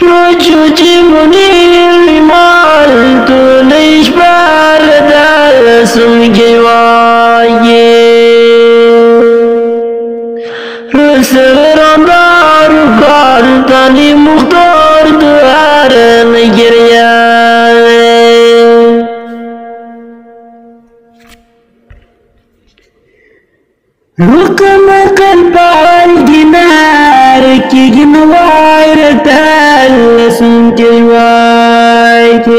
Rojuji munir mal tu leish baradal sungewaye Rusarandar kar tali mukhtar duar nagirya رقم قلب الجنار كي جنوار تلسن كيواكي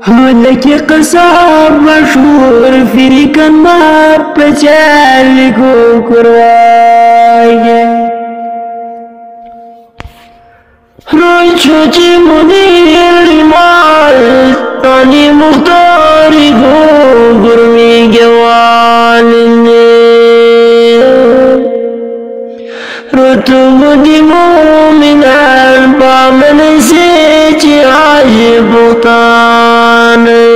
هولك قصاب مشهور في كنار بجالكو كرواكي رجوتي منير المال تاني مختاري قرمي جوالني رتب دمو من أربع من سيتي عجب طاني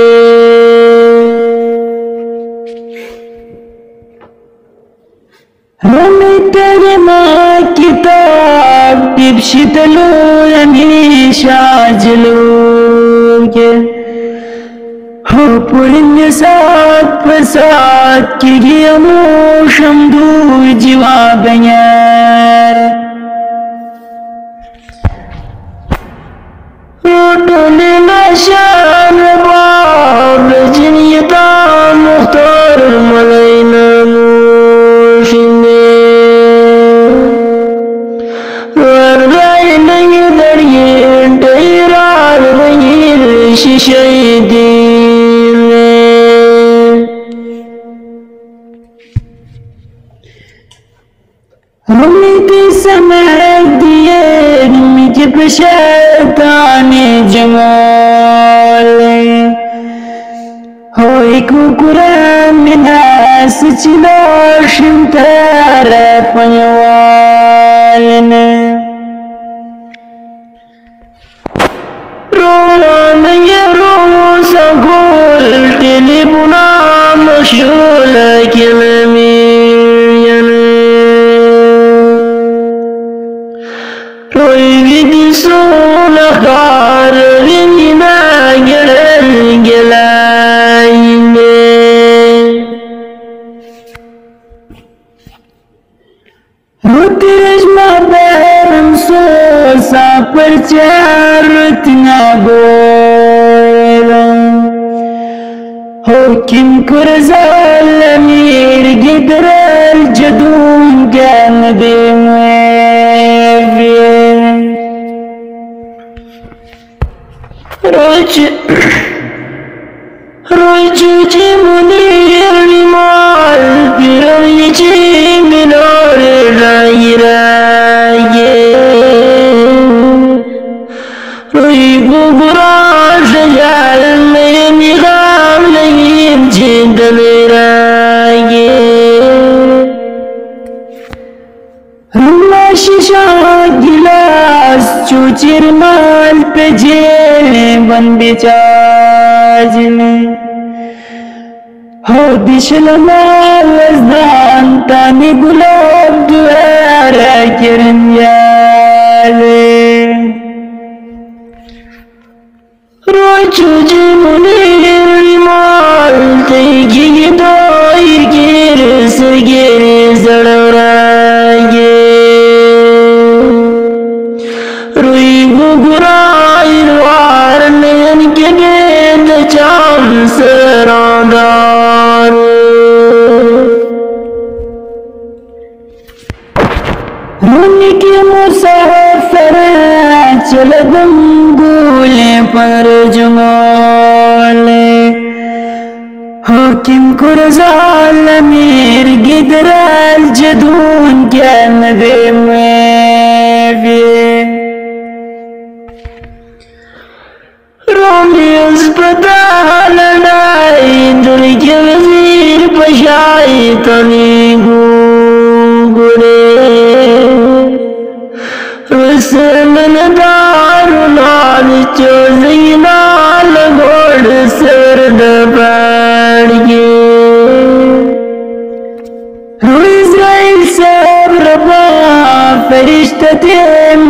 رميت لما كتاب بشتلو يميش عجلوك هو پورن سات پسات کی گیمو شمدو جواب نیار روٹولی نشان باب جنیتا مختار ملینا موشنے ورگائی نگی درین تیرار نگیر شیشیدی سمعت ديار مجب شيطاني جمالي هو يكون قرآن من ناس تلاش تعرف نوالنا رونا يروس أقول تلبنا مشغول كلامي سونا خار غنينا جلال جلايني روترش ما بارم سوسا پرچارتنا بولا حكم كرزال امير قدر الجدوم كان بموافين رجوجي منير المال برميجي منور رايراي ريبو براش جعل ميني غام لين جند مراي رماشي شاق جلاس چوچر مال پجي بن بچاجني هو دشلما وزدان تاني گلاب دوارا کرن يالي روچوجي منير المال تيجي دوي گير سگير زڑوراي روي گراي وارن کے بید چام سرادار رن کے مسافر چلدم گولے پر جمالے حاکم کرزال امیر گدر الجدون كان بموافين رامي اسبتال نايد الكبير بشايطني قولي رسلنا دار نالچ زينا لگوڑ سرد پاڑگی رو اسرائیل سب ربا فرشتہ تیم